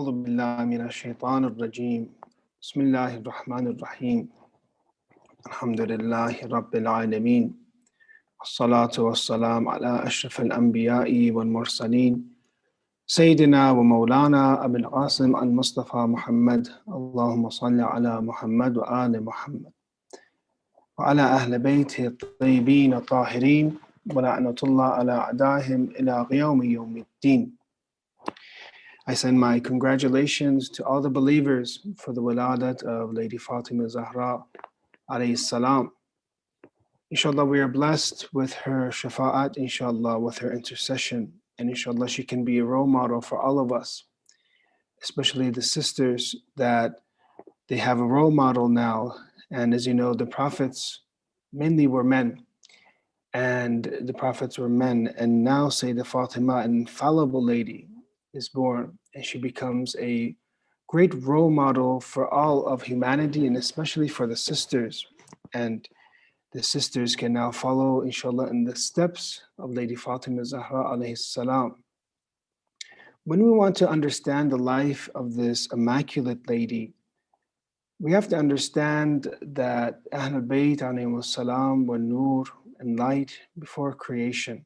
أعوذ بالله من الشيطان الرجيم بسم الله الرحمن الرحيم الحمد لله رب العالمين والصلاة والسلام على أشرف الأنبياء والمرسلين سيدنا ومولانا أبي القاسم المصطفى محمد اللهم صل على محمد وآل محمد وعلى أهل بيته الطيبين الطاهرين ولعنة الله على أعدائهم إلى يوم الدين. I send my congratulations to all the believers for the wiladat of Lady Fatima Zahra alayhi salam. Inshallah, we are blessed with her shafa'at, inshallah, with her intercession. And inshallah, she can be a role model for all of us, especially the sisters that they have a role model now. And as you know, the prophets mainly were men. And the prophets were men. And now Sayyidah Fatima, an infallible lady, is born. And she becomes a great role model for all of humanity and especially for the sisters. And the sisters can now follow, inshallah, in the steps of Lady Fatima Zahra alayhi salam. When we want to understand the life of this immaculate lady, we have to understand that Ahlul Bayt alayhi salam were nur and light before creation.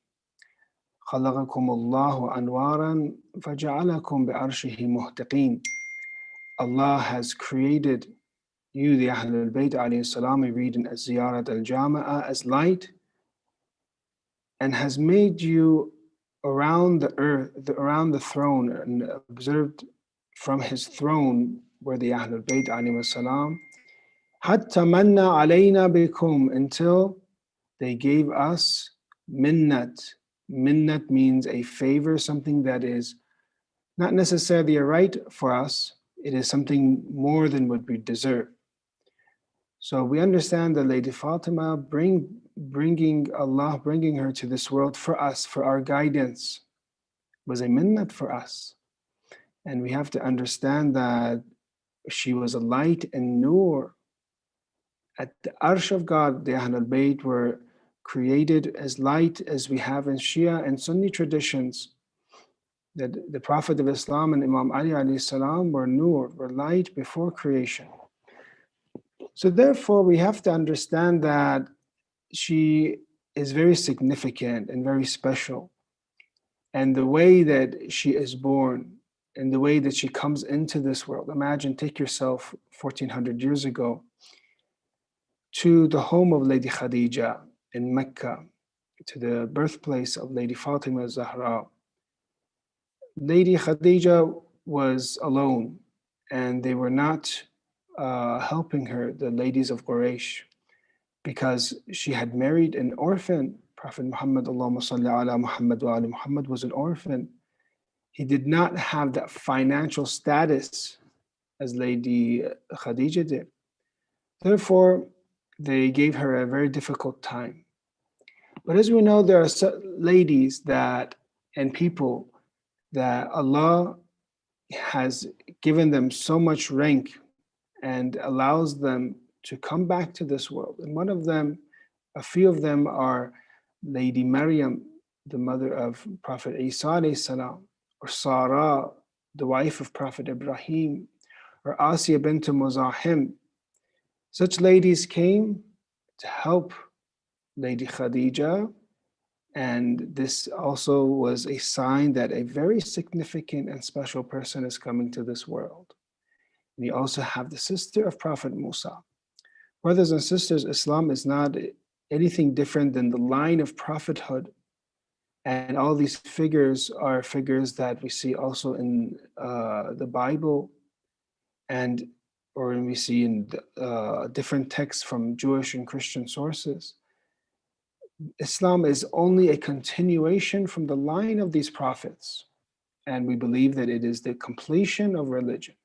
خلقكم الله أنوارا فجعلكم بعرشه مهتقين. Allah has created you, the Ahlul Bayt alayhi salam, we read in al-Zahra al-Jama'a, as light, and has made you around the earth, around the throne, and observed from his throne where the Ahlul Bayt alayhi salam, hatta manna alayna bikum, until they gave us minnat. Minnat means a favor, something that is not necessarily a right for us, it is something more than what we deserve. So we understand that Lady Fatima bringing her to this world for us, for our guidance, was a minnat for us. And we have to understand that she was a light and nur. At the Arsh of God, the Ahlul Bayt were created as light, as we have in Shia and Sunni traditions, that the Prophet of Islam and Imam Ali alayhi salam were nur, were light before creation. So therefore, we have to understand that she is very significant and very special. And the way that she is born and the way that she comes into this world, imagine, take yourself 1400 years ago to the home of Lady Khadija in Mecca, to the birthplace of Lady Fatima Zahra. Lady Khadija was alone, and they were not helping her, the ladies of Quraysh, because she had married an orphan. Prophet Muhammad, Allahumma salli ala Muhammad wa ali Muhammad, was an orphan. He did not have that financial status as Lady Khadija did. Therefore, they gave her a very difficult time. But as we know, there are ladies that and people that Allah has given them so much rank and allows them to come back to this world. And one of them, a few of them, are Lady Maryam, the mother of Prophet Isa alayhi salam, or Sarah, the wife of Prophet Ibrahim, or Asiya bint Muzahim. Such ladies came to help Lady Khadija, and this also was a sign that a very significant and special person is coming to this world. We also have the sister of Prophet Musa. Brothers and sisters, Islam is not anything different than the line of prophethood. And all these figures are figures that we see also in the Bible, or we see in different texts from Jewish and Christian sources. Islam is only a continuation from the line of these prophets. And we believe that it is the completion of religion.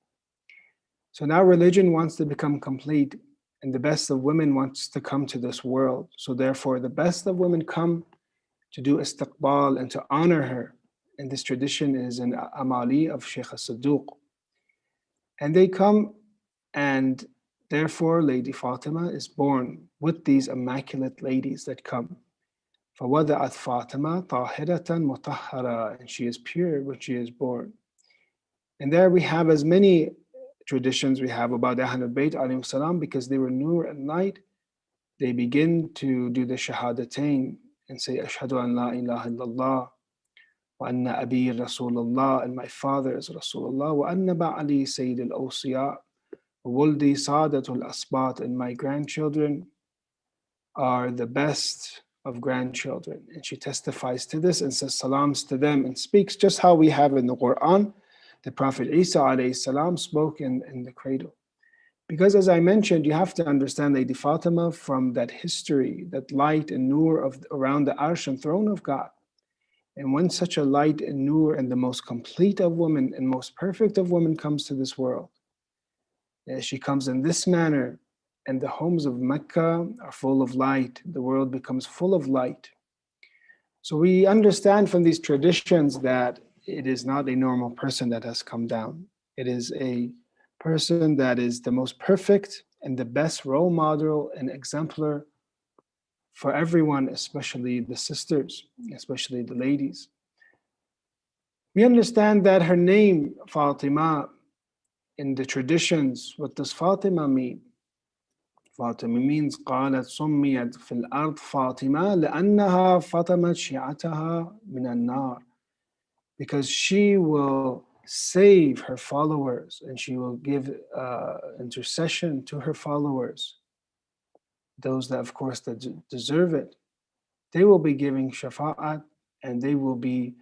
So now religion wants to become complete, and the best of women wants to come to this world. So therefore, the best of women come to do istiqbal and to honor her. And this tradition is an amali of Sheikh al-Sadduq. And they come, and therefore Lady Fatima is born with these immaculate ladies that come. فَوَضَعَتْ فَاطِمَةَ طَاهِرَةً مُطَهَّرَةً, and she is pure when she is born. And there we have as many traditions we have about the Ahlul Bayt alayhi salam, because they were nur and light. They begin to do the shahadatain and say, Ashhadu an la ilaha illallah, wa anna abi Rasulullah, and my father is Rasulullah, wa anna ba'ali Seyed al-Awsiya, wa wuldi Sadatul Asbat, and my grandchildren are the best of grandchildren. And she testifies to this and says salams to them and speaks just how we have in the Quran. The Prophet Isa alayhi salam spoke in the cradle. Because as I mentioned, you have to understand Lady Fatima from that history, that light and nur of around the Arsh and throne of God. And when such a light and nur and the most complete of women and most perfect of women comes to this world, she comes in this manner, and the homes of Mecca are full of light. The world becomes full of light. So we understand from these traditions that it is not a normal person that has come down. It is a person that is the most perfect and the best role model and exemplar for everyone, especially the sisters, especially the ladies. We understand that her name, Fatima, in the traditions, what does Fatima mean? Fatima means قالت سميت في الأرض فاطمة لأنها فطمت شيعتها من النار, because she will save her followers and she will give intercession to her followers, those that of course that deserve it. They will be giving shafa'at and they will be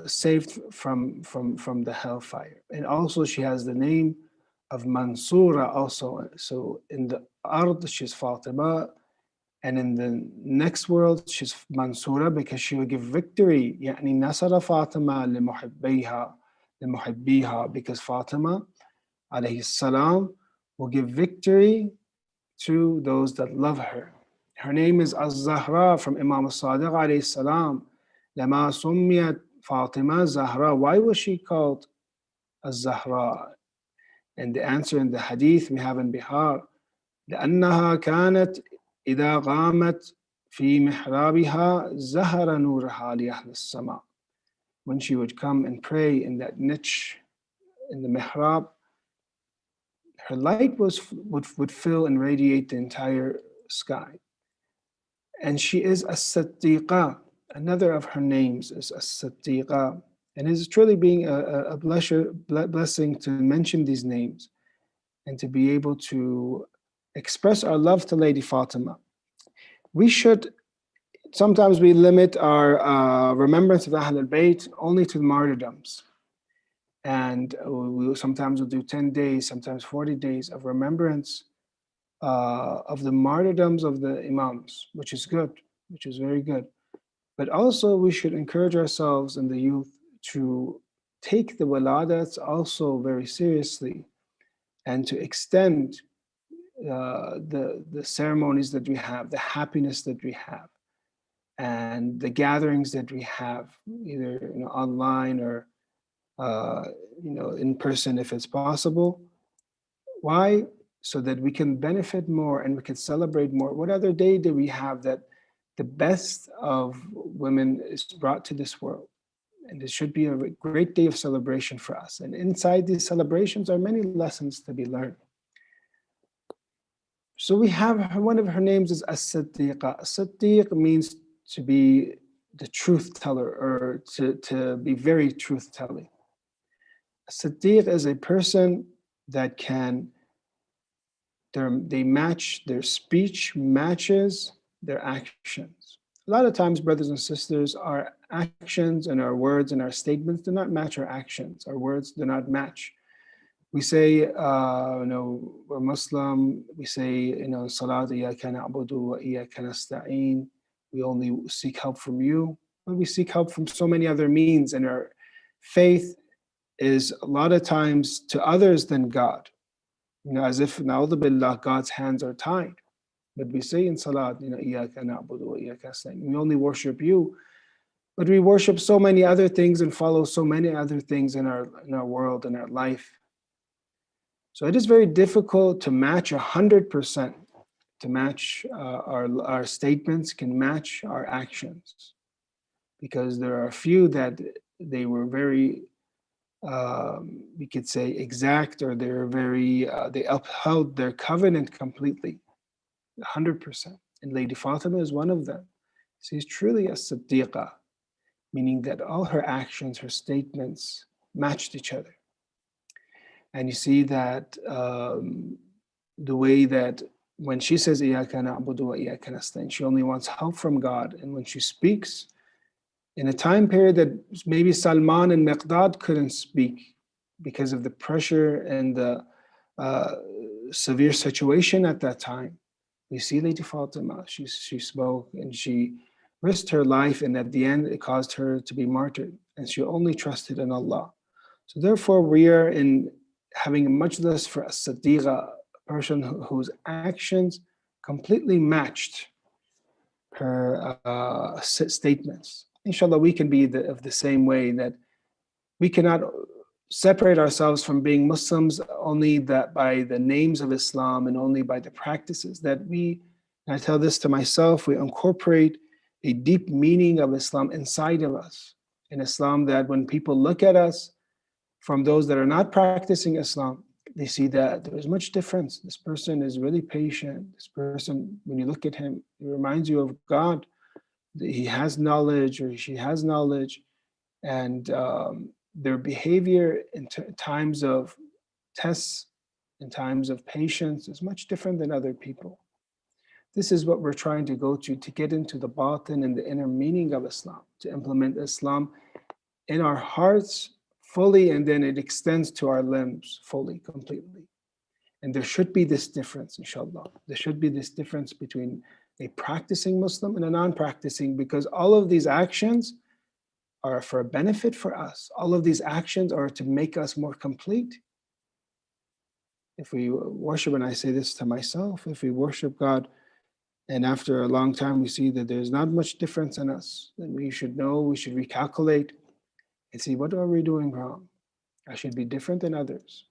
saved from the hellfire. And also she has the name of Mansura also. So in the ard she's Fatima, and in the next world she's Mansura, because she will give victory. يعني نصر فاطمة لمحبيها, because Fatima alayhi salam will give victory to those that love her. Her name is al-Zahra from Imam al-Sadiq alayhi salam. لما سميت Fatima Zahra. Why was she called al-Zahra? And the answer in the hadith we have in Bihar, لأنها كانت إذا قامت في محرابها زهر نورها لأهل السماء. When she would come and pray in that niche in the mihrab, her light would fill and radiate the entire sky. And she is as-Siddiqa. Another of her names is as-Siddiqa. And it's truly being a blessing to mention these names and to be able to express our love to Lady Fatima. We should, sometimes we limit our remembrance of Ahl al-Bayt only to the martyrdoms. And sometimes we'll do 10 days, sometimes 40 days of remembrance of the martyrdoms of the Imams, which is good, which is very good. But also we should encourage ourselves and the youth to take the waladats also very seriously and to extend the ceremonies that we have, the happiness that we have, and the gatherings that we have, either online or in person if it's possible. Why? So that we can benefit more and we can celebrate more. What other day do we have that the best of women is brought to this world? And it should be a great day of celebration for us. And inside these celebrations are many lessons to be learned. So we have one of her names is as-Siddiqa. As-Siddiq means to be the truth teller, or to be very truth telling. As-Siddiq is a person that they match, their speech matches their actions. A lot of times, brothers and sisters, our actions and our words and our statements do not match our actions. Our words do not match. We say, we're Muslim. We say, Salat, iyyaka na'budu wa iyyaka nasta'een. We only seek help from you. But we seek help from so many other means. And our faith is a lot of times to others than God. As if, na'udhu billah, God's hands are tied. But we say in Salat, iyyaka na'budu wa iyyaka nasta'een. We only worship you. But we worship so many other things and follow so many other things in our world, in our life. So it is very difficult to match 100%, to match our statements can match our actions, because there are a few that they were very we could say, exact, or they're very, they upheld their covenant completely, 100%. And Lady Fatima is one of them. She's truly a Siddiqah, meaning that all her actions, her statements matched each other. And you see that the way that when she says, إِيَّاكَ نَعْبُدُ وَإِيَّاكَ نَسْتَعِينُ, she only wants help from God. And when she speaks, in a time period that maybe Salman and Miqdad couldn't speak because of the pressure and the severe situation at that time, we see Lady Fatima, she spoke and she risked her life, and at the end it caused her to be martyred, and she only trusted in Allah. So therefore we are in having a majlis for a Siddiqa, a person whose actions completely matched her statements. Inshallah, we can be of the same way, that we cannot separate ourselves from being Muslims only that by the names of Islam and only by the practices, that we, and I tell this to myself, we incorporate a deep meaning of Islam inside of us. In Islam, that when people look at us, from those that are not practicing Islam, they see that there is much difference. This person is really patient. This person, when you look at him, it reminds you of God. He has knowledge, or she has knowledge, and their behavior in times of tests, in times of patience, is much different than other people. This is what we're trying to go to get into the batin and the inner meaning of Islam, to implement Islam in our hearts fully, and then it extends to our limbs fully, completely. And there should be this difference, inshallah. There should be this difference between a practicing Muslim and a non-practicing, because all of these actions are for a benefit for us. All of these actions are to make us more complete. If we worship, and I say this to myself, if we worship God and after a long time we see that there's not much difference in us, then we should know, we should recalculate and see, what are we doing wrong? I should be different than others.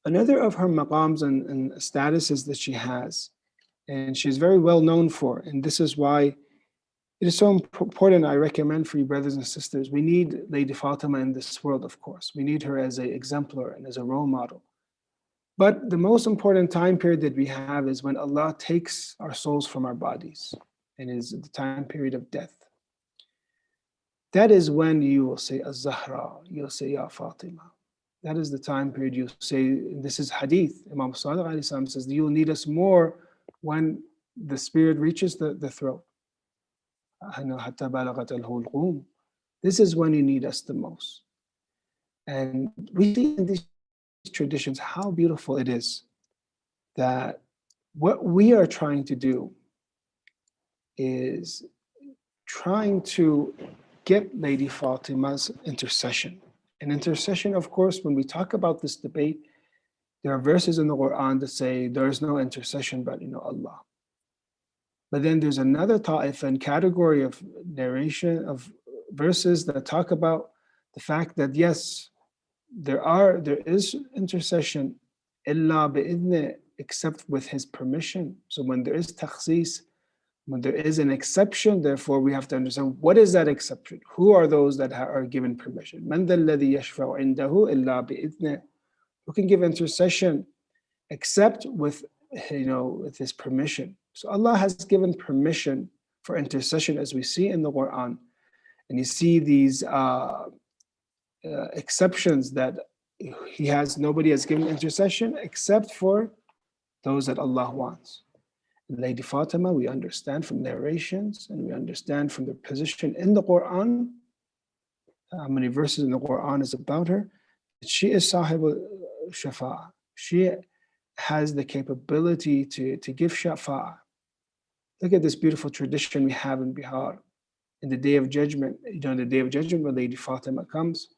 Another of her maqams and statuses that she has, and she's very well known for, and this is why it is so important, I recommend for you brothers and sisters, we need Lady Fatima in this world, of course. We need her as an exemplar and as a role model. But the most important time period that we have is when Allah takes our souls from our bodies, and is the time period of death. That is when you will say al-Zahra, you'll say Ya Fatima. That is the time period you say, this is hadith, Imam Sadiq says, you will need us more when the spirit reaches the throat. This is when you need us the most. And we see in these traditions how beautiful it is that what we are trying to do is trying to get Lady Fatima's intercession. And intercession, of course, when we talk about this debate, there are verses in the Quran that say there is no intercession but Allah. But then there's another ta'if and category of narration of verses that talk about the fact that yes, there is intercession, illa bi'idhni, except with his permission. So when there is takhsis, when there is an exception, therefore we have to understand, what is that exception? Who are those that are given permission? Man dhal ladhi yashfa'u indahu illa bi'idhni. Who can give intercession except with his permission? So Allah has given permission for intercession, as we see in the Quran. And you see these exceptions that nobody has given intercession except for those that Allah wants. Lady Fatima, we understand from narrations and we understand from the position in the Quran, how many verses in the Quran is about her, that she is Sahib al-Shafa'a. She has the capability to give Shafa'ah. Look at this beautiful tradition we have in Bihar. In the Day of Judgment, the Day of Judgment when Lady Fatima comes,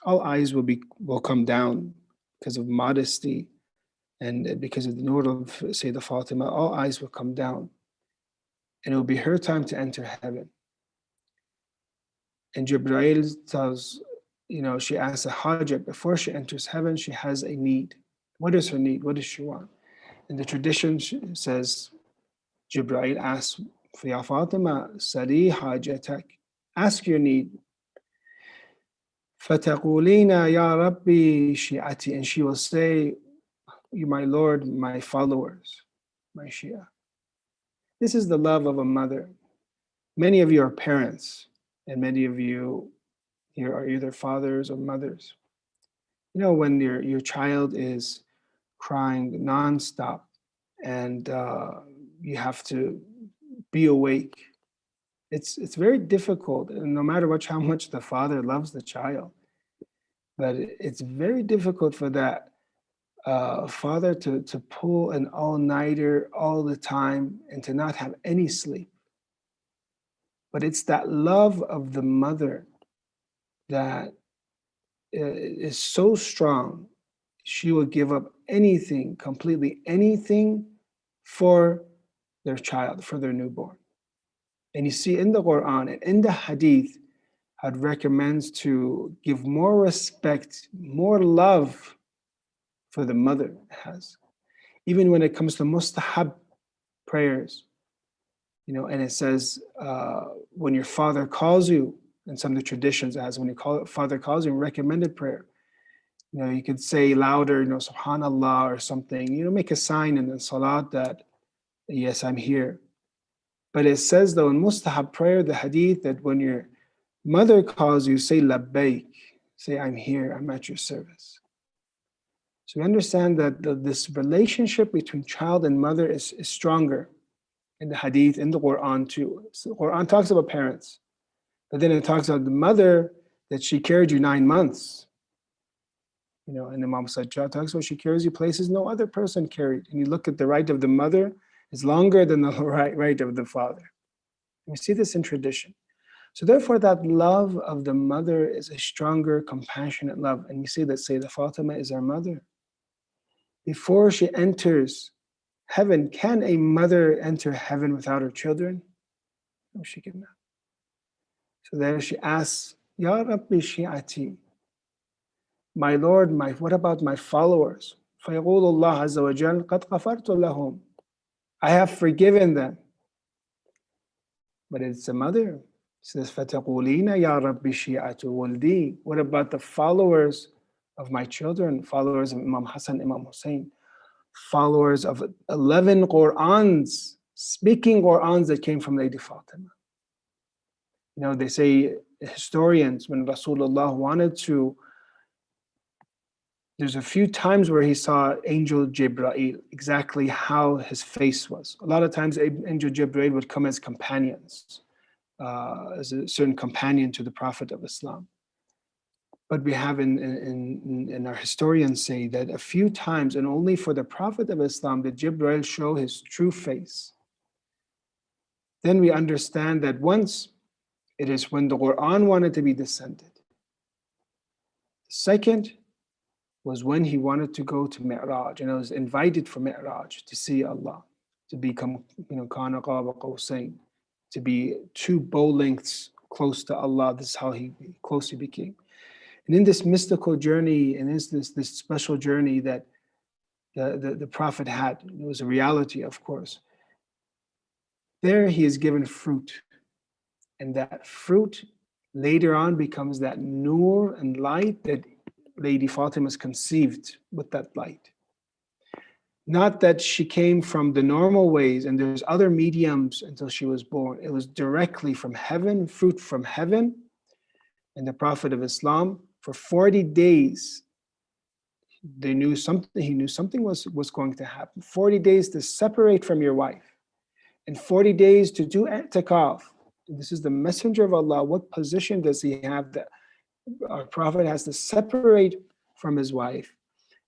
all eyes will come down because of modesty and because of the nur of Sayyidah Fatima. All eyes will come down, and it will be her time to enter heaven. And Jibreel tells, she asks a hajat before she enters heaven. She has a need. What is her need? What does she want? And the tradition says, Jibreel asks for Ya Fatima, Sali hajatak, ask your need. فَتَقُولِينَ يَا رَبِّي شِيعَتِي, and she will say, "You, my Lord, my followers, my Shia." This is the love of a mother. Many of you are parents, and many of you here are either fathers or mothers. You know, when your child is crying nonstop, and you have to be awake, it's very difficult, and no matter how much the father loves the child, but it's very difficult for that father to pull an all-nighter all the time and to not have any sleep. But it's that love of the mother that is so strong. She will give up anything, completely anything, for their child, for their newborn. And you see in the Quran and in the Hadith, how it recommends to give more respect, more love for the mother has. Even when it comes to mustahab prayers, you know, and it says when your father calls you, and some of the traditions as when your father calls you, recommended prayer. You know, you could say louder, you know, Subhanallah or something. You know, make a sign in the salat that yes, I'm here. But it says though in mustahab prayer, the hadith, that when your mother calls you, say labbaik, say I'm here, I'm at your service. So we understand that this relationship between child and mother is stronger in the hadith, in the Quran too. So the Quran talks about parents, but then it talks about the mother, that she carried you 9 months. You know, and Imam Sajjad talks about she carries you places no other person carried. And you look at the right of the mother is longer than the right of the father. We see this in tradition. So therefore, that love of the mother is a stronger, compassionate love. And you see that Sayyidah Fatima is our mother. Before she enters heaven, can a mother enter heaven without her children? No, she cannot. So there she asks, Ya Rabbi Shi'ati, my Lord, what about my followers? فَيَقُولُ اللَّهُ عَزَّ وَجَلَّ قَدْ غَفَرْتُ لَهُمْ, I have forgiven them. But it's a mother. It says, فَتَقُولِينَ يَا رَبِّ شِيعَةُ وَلْدِي, what about the followers of my children, followers of Imam Hassan, Imam Hussein, followers of 11 Qur'ans, speaking Qur'ans that came from Lady Fatima. You know, they say, historians, when Rasulullah wanted to, there's a few times where he saw Angel Jibreel, exactly how his face was. A lot of times Angel Jibreel would come as companions, as a certain companion to the Prophet of Islam. But we have in our historians say that a few times, and only for the Prophet of Islam, did Jibreel show his true face. Then we understand that once it is when the Quran wanted to be descended. Second was when he wanted to go to Mi'raj, and I was invited for Mi'raj to see Allah, to become, you know, Kana Qaba Qawsayn, to be 2 bow lengths close to Allah. This is how close he became. And in this mystical journey, and this special journey that the Prophet had, it was a reality, of course. There he is given fruit, and that fruit later on becomes that nur and light that Lady Fatima is conceived with that light. Not that she came from the normal ways and there's other mediums until she was born. It was directly from heaven, fruit from heaven. And the Prophet of Islam, for 40 days, he knew something was going to happen. 40 days to separate from your wife, and 40 days to do i'tikaf. This is the Messenger of Allah. What position does he have that our Prophet has to separate from his wife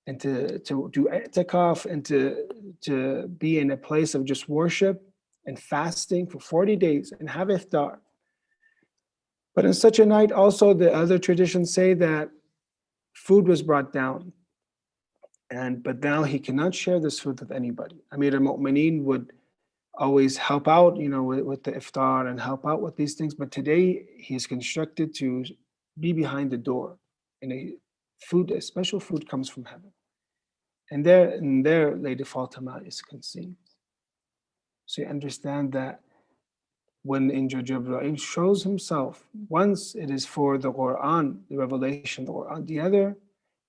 and to do i'tikaf and to be in a place of just worship and fasting for 40 days and have iftar. But in such a night also, the other traditions say that food was brought down, but now he cannot share this food with anybody. Amir al-Mu'mineen would always help out, you know, with the iftar and help out with these things. But today he is constructed to be behind the door, and a special food comes from heaven. And there Lady Fatima is conceived. So you understand that when Angel Jibreel shows himself, once it is for the Quran, the revelation of the Quran, the other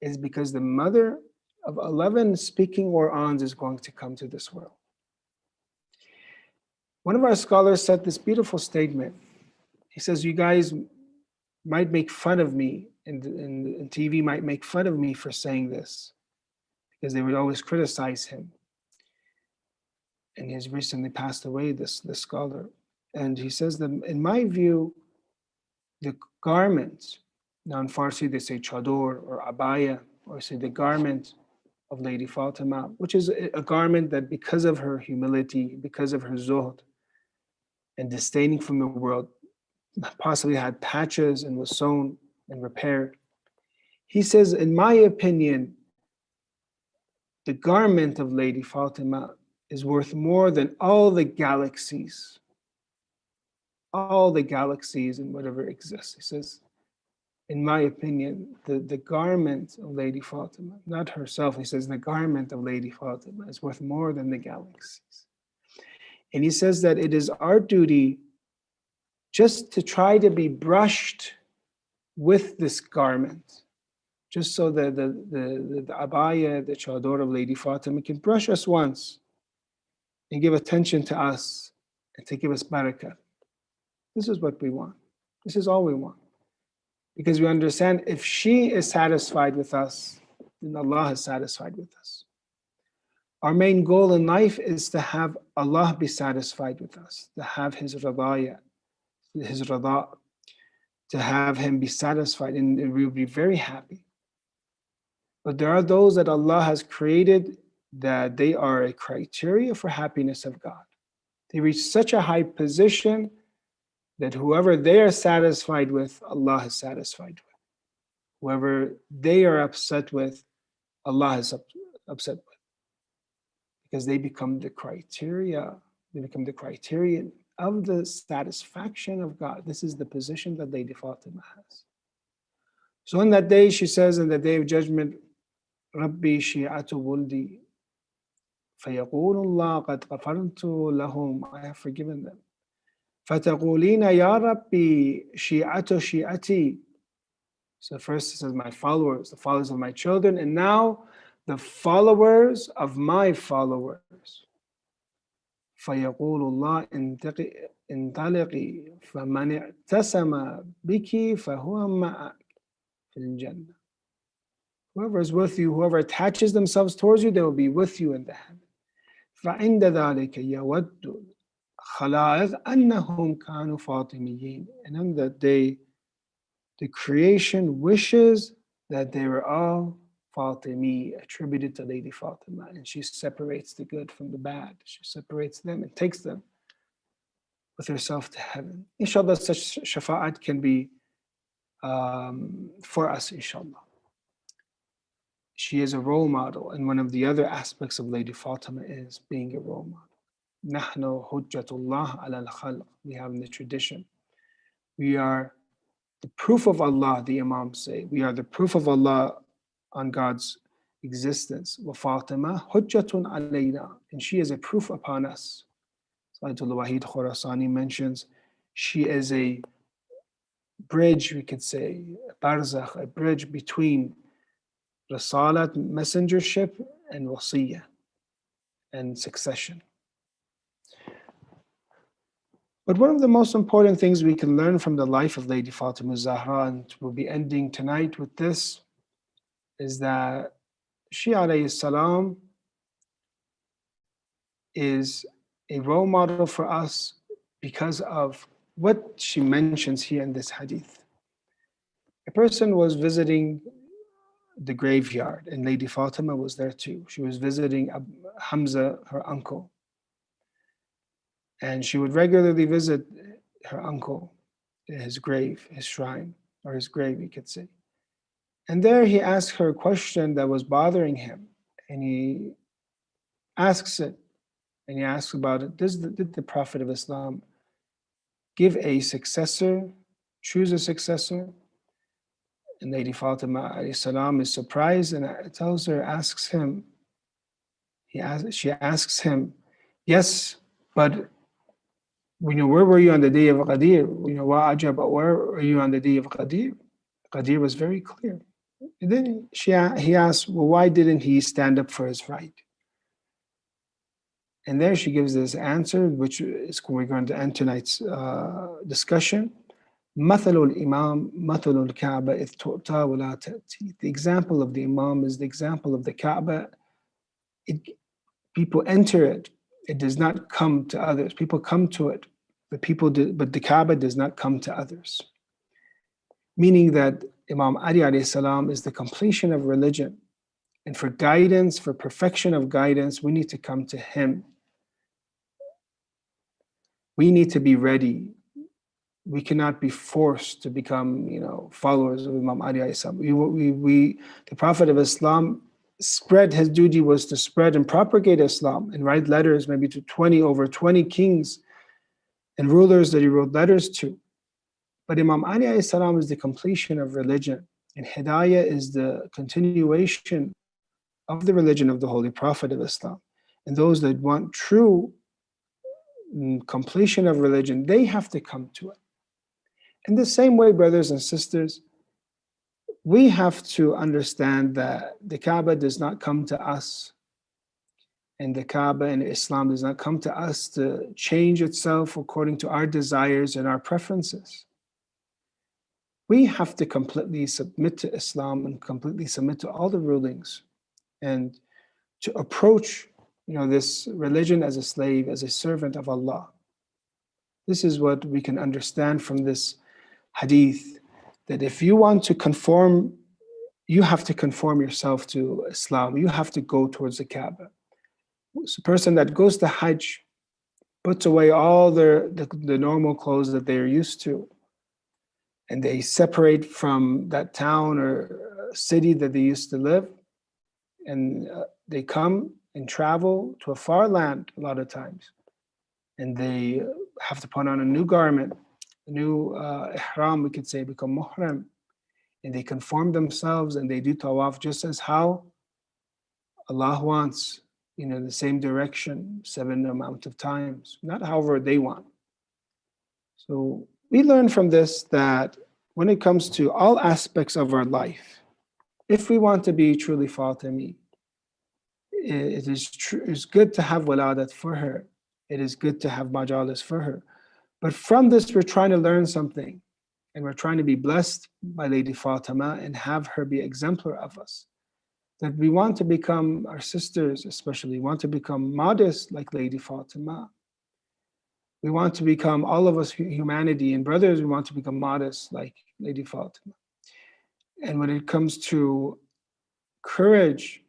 is because the mother of 11 speaking Qurans is going to come to this world. One of our scholars said this beautiful statement. He says, you guys might make fun of me, and TV might make fun of me for saying this, because they would always criticize him. And he's recently passed away, this scholar. And he says that, in my view, the garment, now in Farsi they say chador or abaya, or say the garment of Lady Fatima, which is a garment that, because of her humility, because of her zuhd and disdaining from the world, possibly had patches and was sewn and repaired. He says, in my opinion, the garment of Lady Fatima is worth more than all the galaxies and whatever exists. He says, in my opinion, the garment of Lady Fatima, not herself, he says the garment of Lady Fatima is worth more than the galaxies. And he says that it is our duty just to try to be brushed with this garment, just so that the abaya, the chador of Lady Fatima can brush us once and give attention to us and to give us barakah. This is what we want. This is all we want. Because we understand, if she is satisfied with us, then Allah is satisfied with us. Our main goal in life is to have Allah be satisfied with us, to have His radaya, His rada, to have Him be satisfied, and we'll be very happy. But there are those that Allah has created that they are a criteria for happiness of God. They reach such a high position that whoever they are satisfied with, Allah is satisfied with. Whoever they are upset with, Allah is upset with. Because they become the criteria, they become the criterion of the satisfaction of God. This is the position that Lady Fatima has. So on that day, she says, in the day of judgment, Rabbi shi'atu wuldi, فَيَقُولُ اللَّهُ قَدْ غَفَرْتُ لَهُمْ, I have forgiven them. فَتَقُولِينَ يَا رَبِّي شِيعَةُ شِيعَتِي. So first it says, my followers, the followers of my children, and now the followers of my followers. فَيَقُولُ اللَّهُ انطَلِقِي فَمَنِ اعْتَسَمَ بِكِ فَهُوَ مَعَكِ فِي الْجَنَّةِ. Whoever is with you, whoever attaches themselves towards you, they will be with you in the heaven. فَعِنْدَ ذَلِكَ يَوَدُّ الْخَلَائِقُ أَنَّهُمْ كَانُوا فَاطِمِيِّينَ. And on that day, the creation wishes that they were all Fatimi, attributed to Lady Fatima, and she separates the good from the bad. She separates them and takes them with herself to heaven. Inshallah, such shafa'at can be for us, inshallah. She is a role model, and one of the other aspects of Lady Fatima is being a role model. نحن حجة الله على الخلق. We have in the tradition, we are the proof of Allah, the Imams say. We are the proof of Allah on God's existence. وَفَاطِمَةٌ حُجَّةٌ عَلَيْنَا. And she is a proof upon us. Sayyidullah Wahid Khurasani mentions, she is a bridge, we could say, a barzakh, a bridge between Risalat, messengership, and wasiyah, and succession. But one of the most important things we can learn from the life of Lady Fatima al-Zahra, and we'll be ending tonight with this, is that she alayhi salam is a role model for us because of what she mentions here in this hadith. A person was visiting the graveyard, and Lady Fatima was there too. She was visiting Hamza, her uncle. And she would regularly visit her uncle, his grave, his shrine, or his grave, you could say. And there he asked her a question that was bothering him. And he asks it, and he asks about it. Did the Prophet of Islam give a successor, choose a successor? And Lady Fatima alayhi salam is surprised and tells her, asks him, she asks him, yes, but where were you on the day of Ghadir? Wa'ajab, where were you on the day of Ghadir? Ghadir was very clear. And then he asked, well, why didn't he stand up for his right? And there she gives this answer, which is we're going to end tonight's discussion. مثل الإمام مثل الكعبة إذ تؤتى ولا تأتي. The example of the Imam is the example of the Kaaba. People enter it. It does not come to others. People come to it, but the Kaaba does not come to others. Meaning that Imam Ali alayhi salam is the completion of religion. And for guidance, for perfection of guidance, we need to come to him. We need to be ready. We cannot be forced to become, followers of Imam Ali alayhi salam. The Prophet of Islam his duty was to spread and propagate Islam and write letters maybe to over 20 kings and rulers that he wrote letters to. But Imam Ali alayhi salam is the completion of religion, and Hidayah is the continuation of the religion of the Holy Prophet of Islam. And those that want true completion of religion, they have to come to it. In the same way, brothers and sisters, we have to understand that the Kaaba does not come to us, and the Kaaba and Islam does not come to us to change itself according to our desires and our preferences. We have to completely submit to Islam and completely submit to all the rulings, and to approach this religion as a slave, as a servant of Allah. This is what we can understand from this hadith, that if you want to conform, you have to conform yourself to Islam. You have to go towards the Kaaba. So a person that goes to Hajj puts away all the normal clothes that they are used to, and they separate from that town or city that they used to live, and they come and travel to a far land a lot of times, and they have to put on a new garment, a new ihram, we could say, become muhram, and they conform themselves and they do tawaf just as how Allah wants, the same direction, 7 amount of times, not however they want. So we learn from this that when it comes to all aspects of our life, if we want to be truly Fatimi, it's good to have waladat for her. It is good to have majalis for her. But from this, we're trying to learn something, and we're trying to be blessed by Lady Fatima and have her be exemplar of us. That we want to become, our sisters especially, want to become modest like Lady Fatima. We want to become, all of us humanity and brothers, we want to become modest like Lady Fatima. And when it comes to courage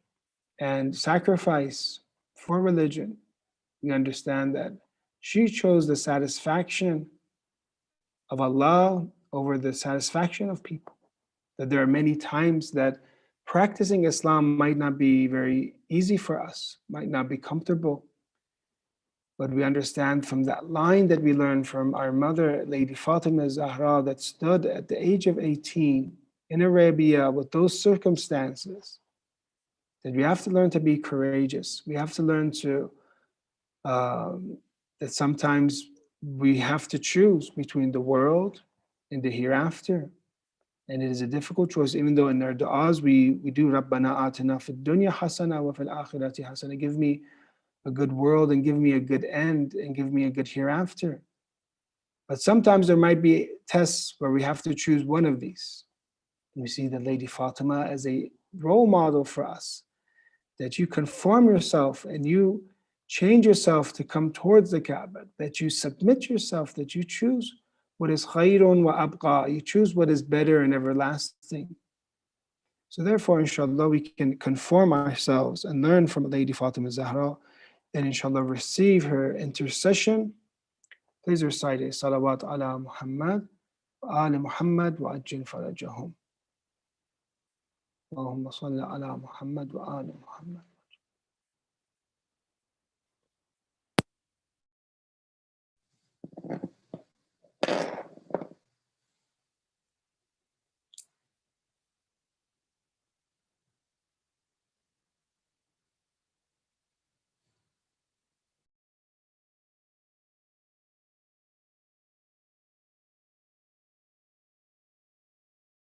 and sacrifice for religion, we understand that she chose the satisfaction of Allah over the satisfaction of people. That there are many times that practicing Islam might not be very easy for us, might not be comfortable. But we understand from that line that we learned from our mother, Lady Fatima al-Zahra, that stood at the age of 18 in Arabia with those circumstances, that we have to learn to be courageous. We have to learn to, that sometimes we have to choose between the world and the hereafter. And it is a difficult choice, even though in our du'as we do Rabbana atina fid dunya hasana wa fil akhirati hasana. Give me a good world and give me a good end and give me a good hereafter. But sometimes there might be tests where we have to choose one of these. And we see the Lady Fatima as a role model for us, that you conform yourself and you change yourself to come towards the Kaaba, that you submit yourself, that you choose what is khayrun wa abqa, you choose what is better and everlasting. So therefore, inshallah, we can conform ourselves and learn from Lady Fatima Zahra, and inshallah receive her intercession. Please recite a salawat ala Muhammad wa ali Muhammad wa ajil farajahum. Allahumma salli ala Muhammad wa ali Muhammad.